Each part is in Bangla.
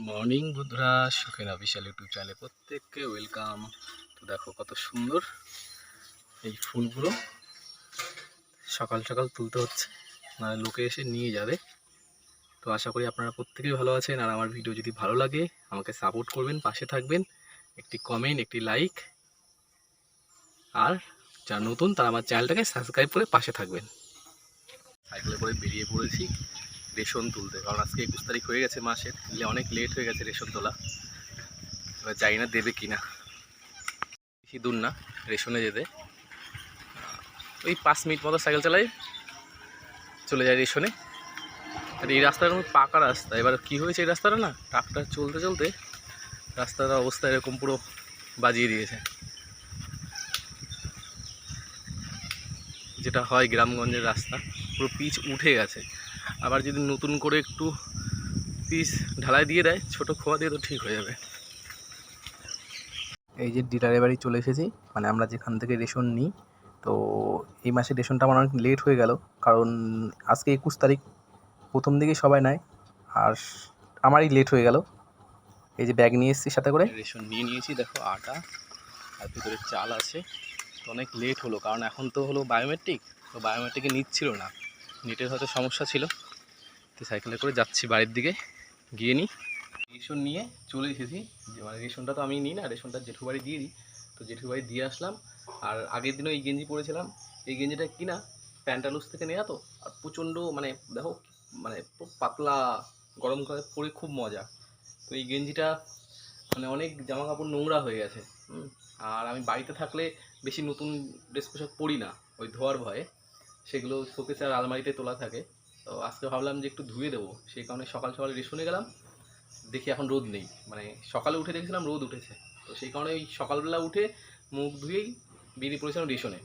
মর্নিং বন্ধুরা, সুখেন অফিসিয়াল ইউটিউব চ্যানেলে প্রত্যেককে ওয়েলকাম। তো দেখো কত সুন্দর এই ফুলগুলো সকাল সকাল তুলতে হচ্ছে, না লোকে এসে নিয়ে যাবে। তো আশা করি আপনারা প্রত্যেকেই ভালো আছেন, আর আমার ভিডিও যদি ভালো লাগে আমাকে সাপোর্ট করবেন, পাশে থাকবেন, একটি কমেন্ট, একটি লাইক, আর যারা নতুন তারা আমার চ্যানেলটাকে সাবস্ক্রাইব করে পাশে থাকবেন। সাইকেলে করে বেরিয়ে পড়েছি রেশন তুলতে, কারণ আজকে 21 তারিখ হয়ে গেছে মাসের, অনেক লেট হয়ে গেছে রেশন তোলা। এবার জানি না দেবে কিনা, বেশি দূর না রেশনে যেতে, ওই 5 মিনিট মতো সাইকেল চালাই, চলে যায় রেশনে। আর এই রাস্তাটা কোনো পাকা রাস্তা, এবার কি হয়েছে এই রাস্তাটা না, ট্রাক্টর চলতে চলতে রাস্তার অবস্থা এরকম পুরো বাজিয়ে দিয়েছে। যেটা হয় গ্রামগঞ্জের রাস্তা, পুরো পিচ উঠে গেছে। আবার যদি নতুন করে একটু পিচ ঢালাই দিয়ে দেয়, ছোটো খোয়া দিয়ে, তো ঠিক হয়ে যাবে। এই যে ডিলারের বাড়ি চলে এসেছি, মানে আমরা যেখান থেকে রেশন নিই। তো এই মাসে রেশনটা আমার অনেক লেট হয়ে গেল, কারণ আজকে 21 তারিখ, প্রথম দিকেই সবাই নেয়, আর আমারই লেট হয়ে গেল। এই যে ব্যাগ নিয়ে এসেছি সাথে করে, রেশন নিয়ে নিয়েছি। দেখো আটা আর ভিতরে চাল আছে। তো অনেক লেট হলো, কারণ এখন তো হলো বায়োমেট্রিক, তো বায়োমেট্রিকে নিচ্ছিল না, নেটের হয়তো সমস্যা ছিল। তো সাইকেলে করে যাচ্ছি বাড়ির দিকে, গিয়ে নিই। রেশন নিয়ে চলে এসেছি, মানে রেশনটা তো আমি নিই না, রেশনটা জেঠু বাড়ি দিয়ে দিই। তো জেঠু বাড়ি দিয়ে আসলাম। আর আগের দিনও এই গেঞ্জি পরেছিলাম, এই গেঞ্জিটা কিনা প্যান্টালুস থেকে নেওয়া। তো আর প্রচণ্ড মানে দেখো, মানে পাতলা, গরমকালে পরে খুব মজা। তো এই গেঞ্জিটা মানে অনেক জামা কাপড় নোংরা হয়ে গেছে। আর আমি বাড়িতে থাকলে বেশি নতুন ড্রেস পোশাক পরি না, ওই ধোয়ার ভয়ে, সেগুলো শোকেসে আর আলমারিতে তোলা থাকে। তো আজকে ভাবলাম যে একটু ধুয়ে দেবো, সেই কারণে সকাল সকাল রেশনে গেলাম। দেখি এখন রোদ নেই, মানে সকালে উঠে দেখছিলাম রোদ উঠেছে। তো সেই কারণে ওই সকালবেলা উঠে মুখ ধুয়েই বেরিয়ে পড়েছিলাম রেশনে।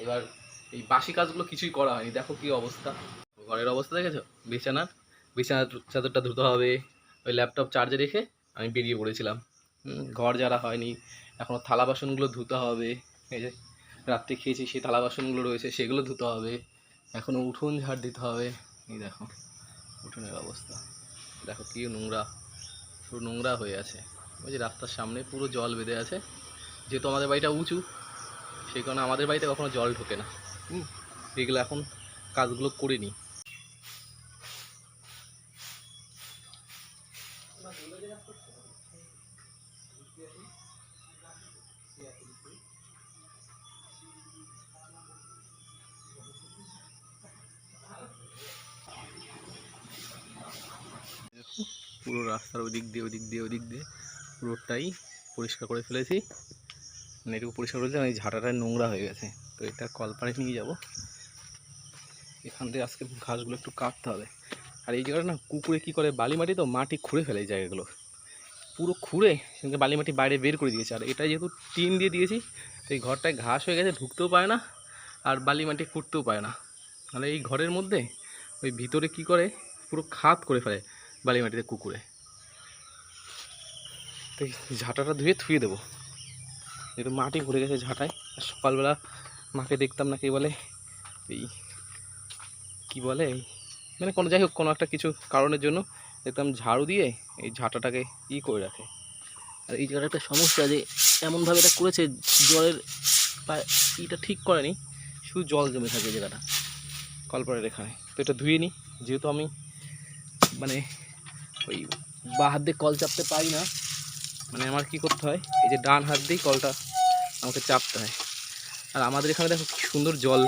এবার এই বাসি কাজগুলো কিছুই করা হয়নি, দেখো কী অবস্থা। ঘরের অবস্থা দেখেছো, বিছানার চাদরটা ধুতে হবে। ওই ল্যাপটপ চার্জে রেখে আমি বেরিয়ে পড়েছিলাম। ঘর যারা হয়নি, এখনও থালা বাসনগুলো ধুতে হবে। এই যে রাত্রে খেয়েছি সেই থালা বাসনগুলো রয়েছে, সেগুলো ধুতে হবে। এখনও উঠোন ঝাড় দিতে হবে। এই দেখো উঠোনের অবস্থা, দেখো কী নোংরা, পুরো নোংরা হয়ে আছে। ওই যে রাস্তার সামনে পুরো জল বেঁধে আছে, যেহেতু আমাদের বাড়িটা উঁচু, সেই কারণে আমাদের বাড়িতে কখনো জল ঢোকে না। এগুলো এখন কাজগুলো করে নিই। পুরো রাস্তার ওদিক দিয়ে পুরোটাই পরিষ্কার করে ফেলেছি, মানে এটুকু পরিষ্কার করেছি। এই ঝাঁটাটা নোংরা হয়ে গেছে, তো এটা কলপাড়ে নিয়ে যাব। এখান থেকে আজকে ঘাসগুলো একটু কাটতে হবে। আর এই জায়গাটা না, কুকুরে কী করে, বালি মাটি তো, মাটি খুঁড়ে ফেলে এই জায়গাগুলো, পুরো খুঁড়ে সেখানে বালি মাটি বাইরে বের করে দিয়েছে। আর এটা যেহেতু টিন দিয়ে দিয়েছি, তো এই ঘরটায় ঘাস হয়ে গেছে, ঢুকতেও পারে না, আর বালি মাটি খুঁড়তেও পারে না। তাহলে এই ঘরের মধ্যে ওই ভিতরে কি করে, পুরো খাত করে ফেলে বালি মাটিতে কুকুরে। তো এই ঝাঁটাটা ধুয়ে দেবো, যেহেতু মাটি ভরে গেছে ঝাঁটায়। আর সকালবেলা মাকে দেখতাম না, কে বলে এই কী বলে, মানে কোনো, যাই হোক, কোনো একটা কিছু কারণের জন্য দেখতাম ঝাড়ু দিয়ে এই ঝাঁটাটাকে করে রাখে। আর এই জায়গাটা একটা সমস্যা, যে এমনভাবে এটা করেছে, জলের ইটা ঠিক করেনি, শুধু জল জমে থাকে জায়গাটা কলপাড়ের এখানে। তো এটা ধুয়ে নিই, যেহেতু আমি মানে ওই বাঁ হাত দিয়ে কল চাপতে পারি না, মানে আমার কি করতে হয়, এই যে ডান হাত দিয়েই কলটা আমাকে চাপতে হয়। আর আমাদের এখানে দেখো কি সুন্দর জল,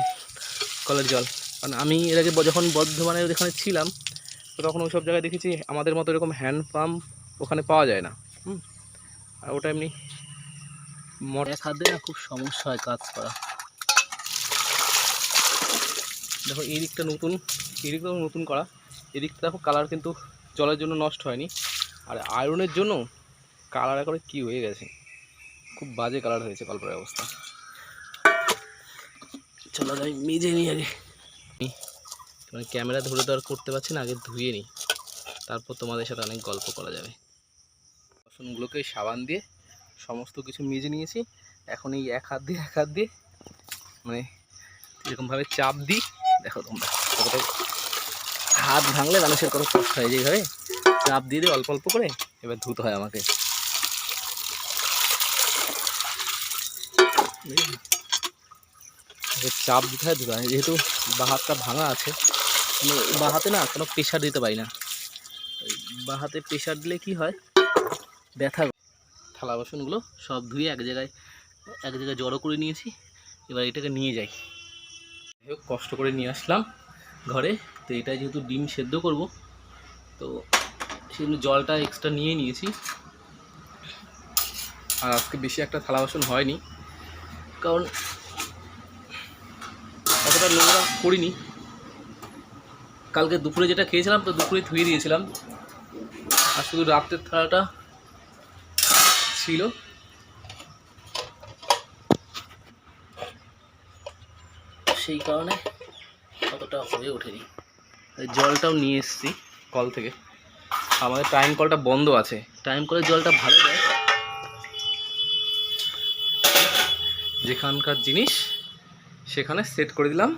কলের জল। কারণ আমি এর আগে যখন বর্ধমানের এখানে ছিলাম, তো তখন ওই সব জায়গায় দেখেছি আমাদের মতো এরকম হ্যান্ড পাম্প ওখানে পাওয়া যায় না। আর ওটা এমনি এক হাত দিয়ে না খুব সমস্যা হয় কাজ করা। দেখো এই দিকটা নতুন করা, এদিকটা দেখো কালার কিন্তু জলের জন্য নষ্ট হয়নি, আর আয়রনের জন্য কালার করে কি হয়ে গেছে, খুব বাজে কালার হয়েছে কলপাড়ের অবস্থা। চলো যাই মেজে নিই আগে, মানে ক্যামেরা ধরে তো আর করতে পারছি না, আগে ধুয়ে নিই, তারপর তোমাদের সাথে অনেক গল্প করা যাবে। বাসনগুলোকে সাবান দিয়ে সমস্ত কিছু মেজে নিয়েছি। এখন এই এক হাত দিয়ে মানে এরকমভাবে চাপ দিই। দেখো তোমরা, হাত ভাঙলে মানুষের কত কষ্ট হয়, যেভাবে চাপ দিয়ে দিয়ে অল্প অল্প করে এবার ধুতে হয় আমাকে। চাপ দিতে হয় ধুতে হয়, যেহেতু বাঁ হাতটা ভাঙা আছে, মানে বাঁ হাতে না কোনো প্রেশার দিতে পারি না। বাঁ হাতে প্রেশার দিলে কি হয়, ব্যথা। থালা বাসনগুলো সব ধুয়ে এক জায়গায় জড়ো করে নিয়েছি, এবার এটাকে নিয়ে যাই। কষ্ট করে নিয়ে আসলাম ঘরে। তো এটা যেহেতু ডিম সেদ্ধ করব, তো সেজন্য জলটা এক্সট্রা নিয়ে নিয়েছি। আর আজকে বেশি একটা থালা বাসন হয়নি, কারণ অতটা নোংরা করিনি। কালকে দুপুরে যেটা খেয়েছিলাম তো দুপুরে ধুয়ে দিয়েছিলাম, আর শুধু রাত্রের থালাটা ছিল। সেই কারণে অতটা হয়ে ওঠেনি। জলটাও নিয়ে এসেছি কল থেকে, আমাদের টাইম কলটা বন্ধ আছে, টাইম কলের জলটা ভালো দেয়। যেখানকার জিনিস সেখানে সেট করে দিলাম।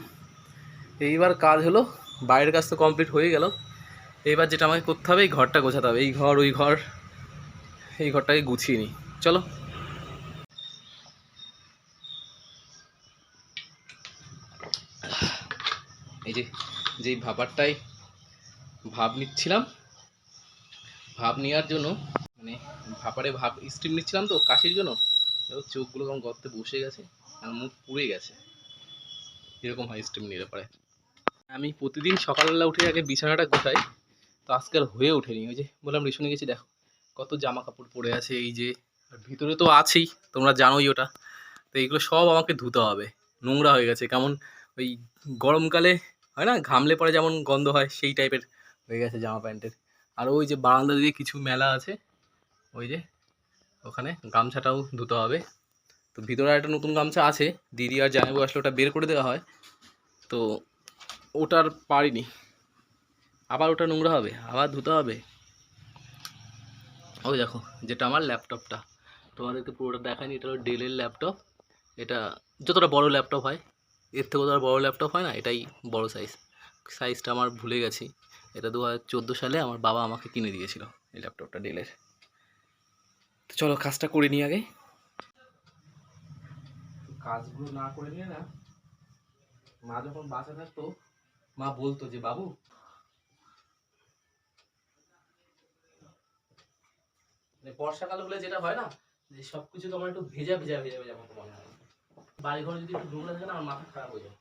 এইবার কাজ হলো, বাইরের কাজ তো কমপ্লিট হয়ে গেল, এইবার যেটা আমাকে করতে হবে এই ঘরটা গোছাতে হবে। এই ঘর ওই ঘর, এই ঘরটাকে গুছিয়ে নিই, চলো। এই যে যেই ভাপারটাই ভাপ নিচ্ছিলাম, ভাপ নেওয়ার জন্য মানে ভাপারে ভাপ স্টিম নিচ্ছিলাম তো কাশির জন্য, চোখগুলো কেমন গর্তে বসে গেছে আর মুখ পুড়ে গেছে, এরকম হয় স্টিম নিলে পরে। আমি প্রতিদিন সকালবেলা উঠে আগে বিছানাটা গোছাই, তো আজকে আর হয়ে ওঠেনি। ওই যে বললাম রেশনে গেছি, দেখো কত জামা কাপড় পরে আছে, এই যে আর ভিতরে তো আছেই, তোমরা জানোই ওটা। তো এইগুলো সব আমাকে ধুতে হবে, নোংরা হয়ে গেছে কেমন, ওই গরমকালে হয় না ঘামলে পরে যেমন গন্ধ হয়, সেই টাইপের হয়ে গেছে জামা প্যান্টের। আর ওই যে বারান্দা দিয়ে কিছু মেলা আছে, ওই যে ওখানে গামছাটাও ধুতে হবে। তো ভিতরে একটা নতুন গামছা আছে, দিদি আর জামাইবু আসলে ওটা বের করে দেওয়া হয়, তো ওটার পারিনি, আবার ওটা নোংরা হবে, আবার ধুতে হবে। ওই দেখো যেটা আমার ল্যাপটপটা, তোমাদেরকে পুরোটা দেখায়নি, এটা হলো ডেলের ল্যাপটপ। এটা যতটা বড় ল্যাপটপ হয়, এর থেকে তো আর বড়ো ল্যাপটপ হয় না, এটাই বড় সাইজটা আমার ভুলে গেছি। এটা 2014 সালে আমার বাবা আমাকে কিনে দিয়েছিল এই ল্যাপটপটা ডেলের। তো চলো কাজটা করে নিই আগে। কাজগুলো না করে নিয়ে না, মা যখন বাসা থাকতো মা বলতো যে বাবু, বর্ষাকাল হলে যেটা হয় না, যে সবকিছু তোমার একটু ভেজা ভেজা ভেজা ভেজা মতো মনে হয়। বাড়ি ঘরে যদি একটু নোংরা থাকে না, আমার মাথা খারাপ হয়ে যায়।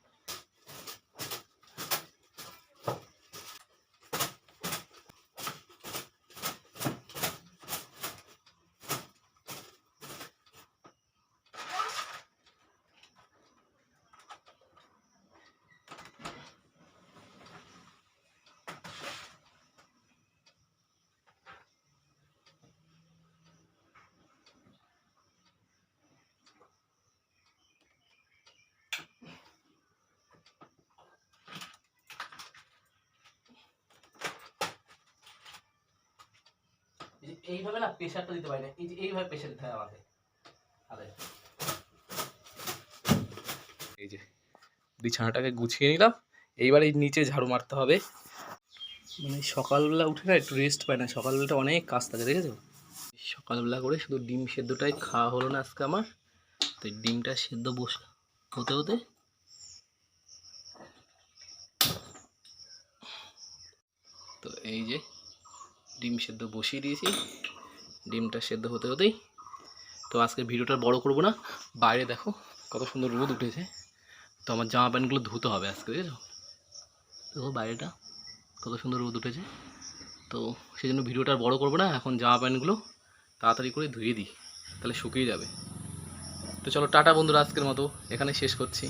এইভাবে না প্রেশারটা দিতে পারি না, এই যে এইভাবে প্রেশার দিতে হয় আমাকে। এই যে বিছানাটাকে গুছিয়ে নিলাম, এইবার এই নিচে ঝাড়ু মারতে হবে। মানে সকালবেলা উঠে না একটু রেস্ট পাই না, সকালবেলাটা অনেক কাজ থাকে, দেখেছো? সকালবেলা করে শুধু ডিম সেদ্ধটাই খাওয়া হলো না আজকে আমার, তো ডিমটা সেদ্ধ হতে হতে তো এই যে ডিম সেদ্ধ বসিয়ে দিয়েছি, ডিমটা সেদ্ধ হতে হতেই তো আজকে ভিডিওটা বড় করব না। বাইরে দেখো কত সুন্দর রোদ উঠেছে, তো আমার জামা প্যান্টগুলো ধুতে হবে আজকে, দেখেছো? দেখো বাইরেটা কত সুন্দর রোদ উঠেছে, তো সেই জন্য ভিডিওটা বড় করব না, এখন জামা প্যান্টগুলো তাড়াতাড়ি করে ধুয়ে দিই, তাহলে শুকিয়ে যাবে। তো চলো টাটা বন্ধুরা, আজকের মতো এখানে শেষ করছি।